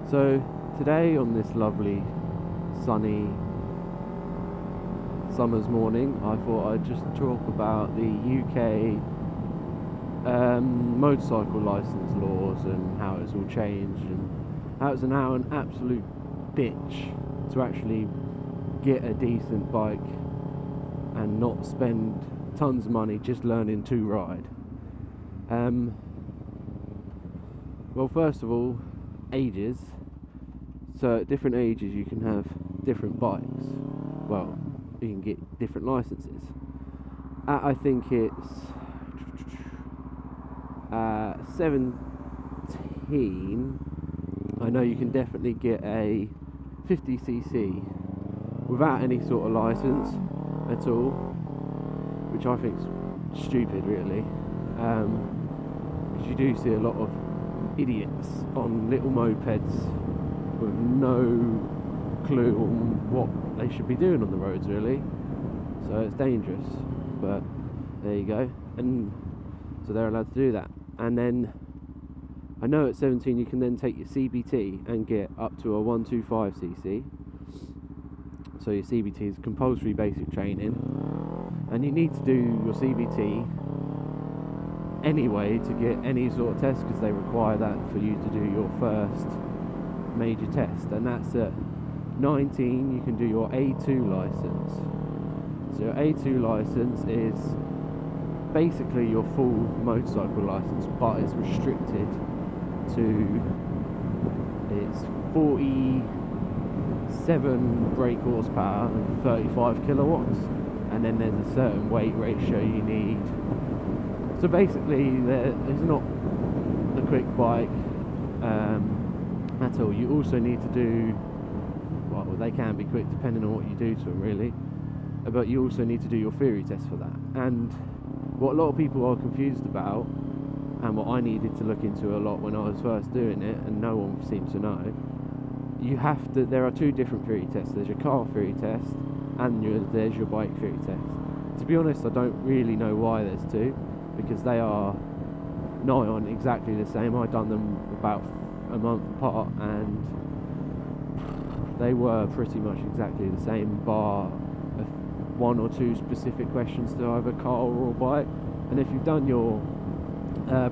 So today on this lovely sunny summer's morning, I thought I'd just talk about the UK motorcycle license laws and how it's all changed and how it's now an absolute bitch to actually get a decent bike and not spend tons of money just learning to ride. Well, first of all, ages. So at different ages you can have different bikes. Well, you can get different licenses. I think it's 17. I know you can definitely get a 50cc without any sort of license at all, which I think is stupid, really. Because you do see a lot of idiots on little mopeds with no clue on what they should be doing on the roads, really. So it's dangerous, but there you go. And so they're allowed to do that. And then I know at 17 you can then take your CBT and get up to a 125cc. So your CBT is compulsory basic training, and you need to do your CBT anyway to get any sort of test, because they require that for you to do your first major test, and that's at 19 you can do your A2 license. So your A2 license is basically your full motorcycle license, but it's restricted to, it's 47 brake horsepower and 35 kilowatts, and then there's a certain weight ratio you need. So basically it's not the quick bike at all. You also need to do, well, they can be quick depending on what you do to them, really, but you also need to do your theory test for that. And what a lot of people are confused about, and what I needed to look into a lot when I was first doing it, and no one seems to know, there are two different theory tests. There's your car theory test and there's your bike theory test. To be honest, I don't really know why there's two, because they are nigh on exactly the same. I've done them about a month apart and they were pretty much exactly the same, bar one or two specific questions to either car or bike. And if you've done your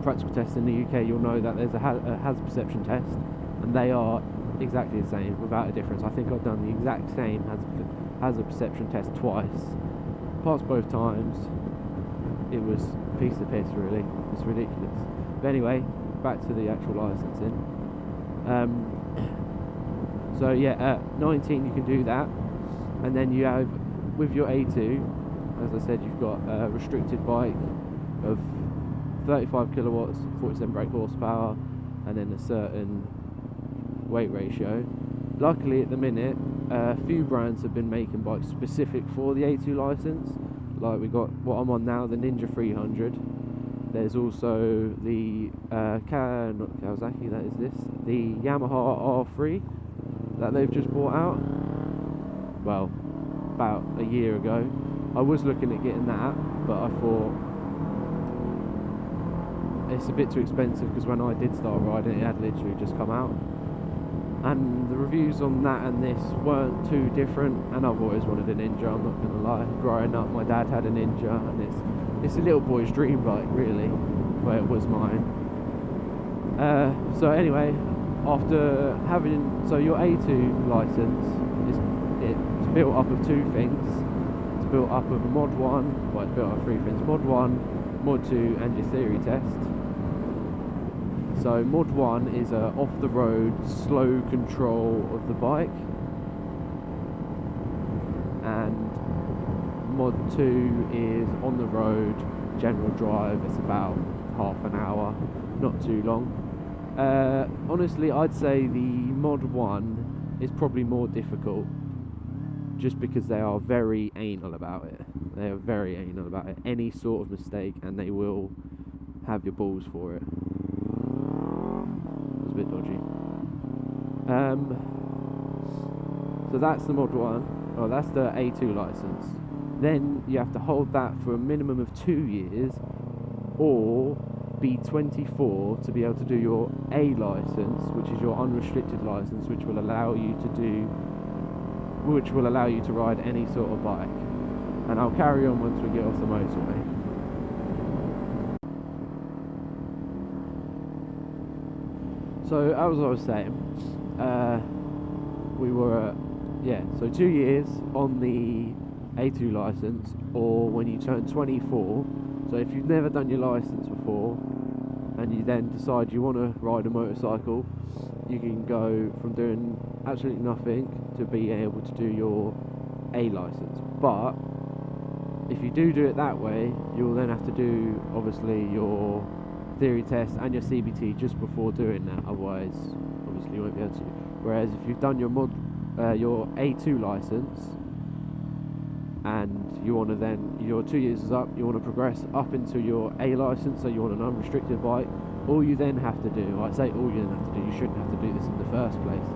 practical test in the UK, you'll know that there's a hazard perception test, and they are exactly the same without a difference. I think I've done the exact same hazard perception test twice, passed both times. It was a piece of piss, really. It's ridiculous. But anyway, back to the actual licensing. So yeah, at 19 you can do that, and then you have, with your A2, as I said, you've got a restricted bike of 35 kilowatts, 47 brake horsepower, and then a certain weight ratio. Luckily at the minute, a few brands have been making bikes specific for the A2 license. Like we got what I'm on now, the Ninja 300. There's also the not Kawasaki, that is this, the Yamaha R3 that they've just brought out. Well, about a year ago. I was looking at getting that, but I thought it's a bit too expensive, because when I did start riding, it had literally just come out, and the reviews on that and this weren't too different. And I've always wanted a Ninja, I'm not gonna lie. Growing up, my dad had a Ninja, and it's a little boy's dream bike, really. Well, it was mine. So anyway, after having, so your A2 license it's built up of two things. It's built up of a mod 1, well, it's built up of three things: mod 1, mod 2, and your theory test. So mod 1 is a off-the-road slow control of the bike, and mod 2 is on the road general drive. It's about half an hour, not too long. Honestly, I'd say the mod 1 is probably more difficult, just because they are very anal about it. They are very anal about it. Any sort of mistake and they will have your balls for it. It's a bit dodgy. So that's the mod 1. Oh, that's the A2 license. Then you have to hold that for a minimum of 2 years, or be 24 to be able to do your A license, which is your unrestricted license, which will allow you to ride any sort of bike. And I'll carry on once we get off the motorway. So as I was saying, we were so 2 years on the A2 license, or when you turn 24. So if you've never done your license before and you then decide you want to ride a motorcycle, you can go from doing absolutely nothing to being able to do your A license. But if you do it that way, you'll then have to do obviously your theory test and your CBT just before doing that, otherwise obviously you won't be able to. Whereas if you've done your A2 license and you want to then, your 2 years is up, you want to progress up into your A license, so you want an unrestricted bike, all you then have to do, I say all you then have to do, you shouldn't have to do this in the first place,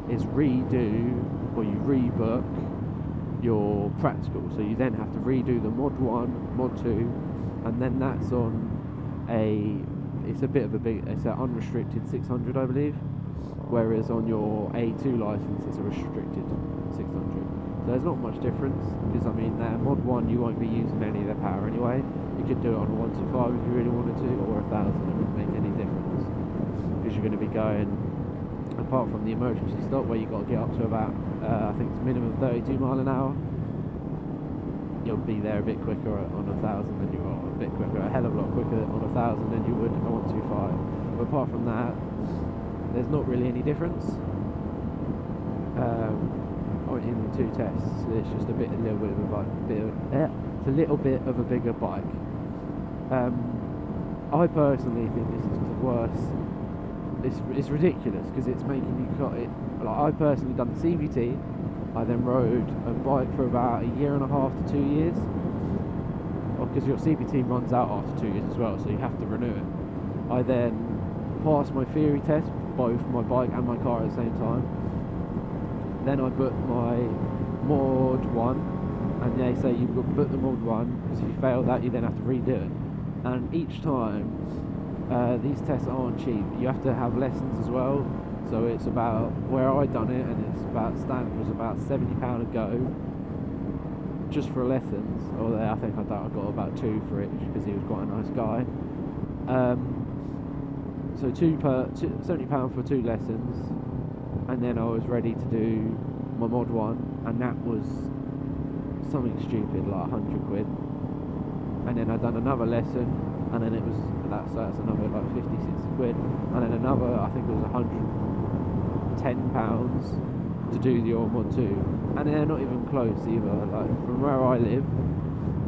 is rebook your practical. So you then have to redo the mod 1, mod 2, and then that's on it's an unrestricted 600, I believe, whereas on your A2 license it's a restricted 600. So there's not much difference, because I mean mod 1 you won't be using any of the power anyway. You could do it on a 125 if you really wanted to, or 1000, it wouldn't make any difference, because you're going to be going, apart from the emergency stop where you've got to get up to about I think it's minimum 32 mile an hour, you'll be there a bit quicker on 1000 than you are, a bit quicker, a hell of a lot quicker on 1000 than you would on a 125. But apart from that, there's not really any difference. In the two tests, it's just a little bit of a bike, it's a little bit of a bigger bike. I personally think this is the worst. It's ridiculous because it's making you cut it. Like, I personally done the CVT. I then rode a bike for about a year and a half to 2 years, because your CVT runs out after 2 years as well, so you have to renew it. I then passed my theory test, both my bike and my car at the same time. Then I booked my mod 1, and they say you book the mod 1 because if you fail that you then have to redo it. And each time, these tests aren't cheap. You have to have lessons as well. So it's about, where I done it, and it's about standard was about £70 a go just for lessons. Although I think I got about 2 for it because he was quite a nice guy. So £70 for 2 lessons, and then I was ready to do my mod 1, and that was something stupid like 100 quid. And then I done another lesson, and then it was that's another like 50, 60 quid, and then another, I think it was £110 to do your mod 2, and they're not even close either. Like, from where I live,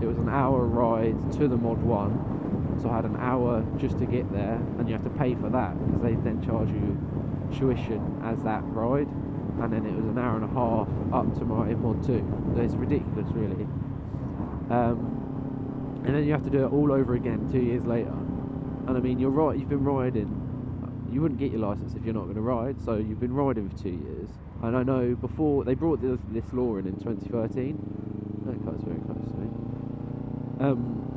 it was an hour ride to the mod 1, so I had an hour just to get there, and you have to pay for that because they then charge you tuition as that ride, and then it was an hour and a half up to my mod 2. So it's ridiculous, really. And then you have to do it all over again 2 years later. And I mean, you're right, you've been riding, you wouldn't get your license if you're not going to ride, so you've been riding for 2 years. And I know before they brought this law in 2013, that car's very close to me.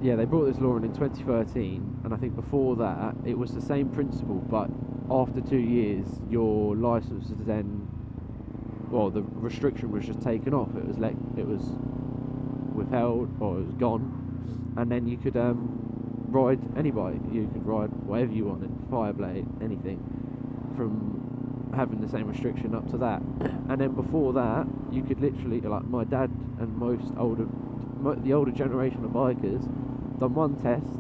Yeah, they brought this law in 2013, and I think before that it was the same principle, but after 2 years your license was then, well, the restriction was just taken off. It was withheld, or it was gone, and then you could ride any bike. You could ride whatever you wanted, Fireblade, anything, from having the same restriction up to that. And then before that, you could literally, like my dad and the older generation of bikers, done one test,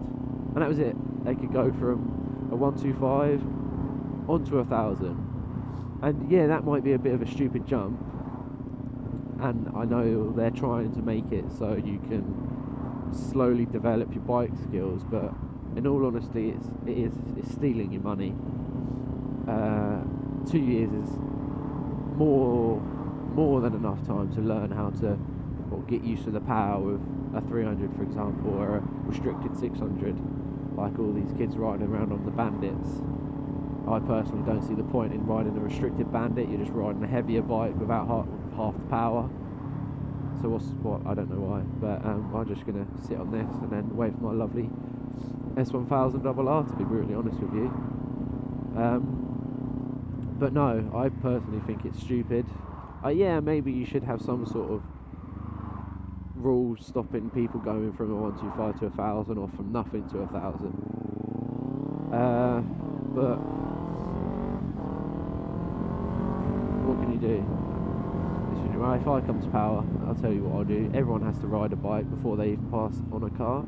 and that was it. They could go from a 125 onto 1000. And yeah, that might be a bit of a stupid jump, and I know they're trying to make it so you can slowly develop your bike skills, but in all honesty, it's stealing your money. 2 years is more than enough time to learn how to, or get used to the power of a 300, for example, or a restricted 600, like all these kids riding around on the Bandits. I personally don't see the point in riding a restricted Bandit. You're just riding a heavier bike without half the power. So I don't know why, but I'm just going to sit on this and then wait for my lovely S1000RR, to be brutally honest with you. But no, I personally think it's stupid. Yeah, maybe you should have some sort of rules stopping people going from a 125 to 1,000 or from nothing to 1,000. But what can you do? If I come to power, I'll tell you what I'll do. Everyone has to ride a bike before they even pass on a car,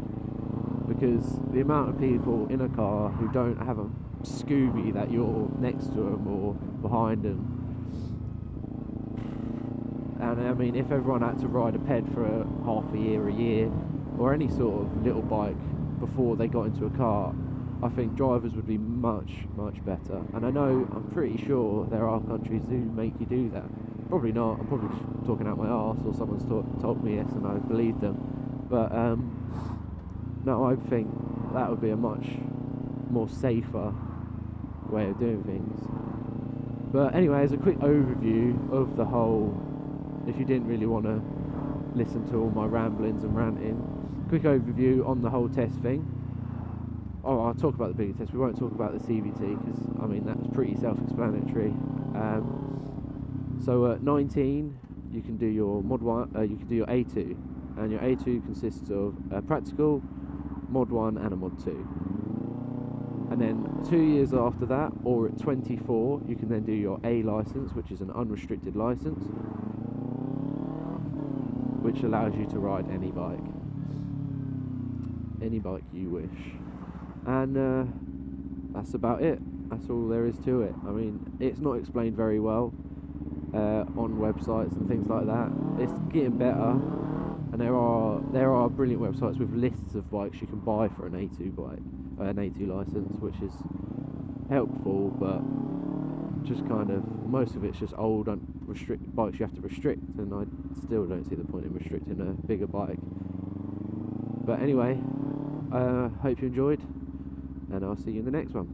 because the amount of people in a car who don't have a Scooby that you're next to them or behind them, and I mean, if everyone had to ride a ped for half a year, or any sort of little bike before they got into a car, I think drivers would be much better. And I know, I'm pretty sure there are countries who make you do that. Probably not, I'm probably just talking out my arse, or someone's told me yes and I believe them. But no, I think that would be a much more safer way of doing things. But anyway, as a quick overview of the whole, if you didn't really want to listen to all my ramblings and ranting, quick overview on the whole test thing. Oh, I'll talk about the bigger test. We won't talk about the CVT, because I mean that's pretty self-explanatory. So at 19, you can do your Mod 1. You can do your A2, and your A2 consists of a practical, Mod 1, and a Mod 2. And then 2 years after that, or at 24, you can then do your A license, which is an unrestricted license, which allows you to ride any bike you wish. And that's about it. That's all there is to it. I mean, it's not explained very well on websites and things like that. It's getting better, and there are brilliant websites with lists of bikes you can buy for an A2 bike, an A2 license, which is helpful, but just kind of most of it's just old unrestricted bikes you have to restrict, and I still don't see the point in restricting a bigger bike. But anyway, hope you enjoyed, and I'll see you in the next one.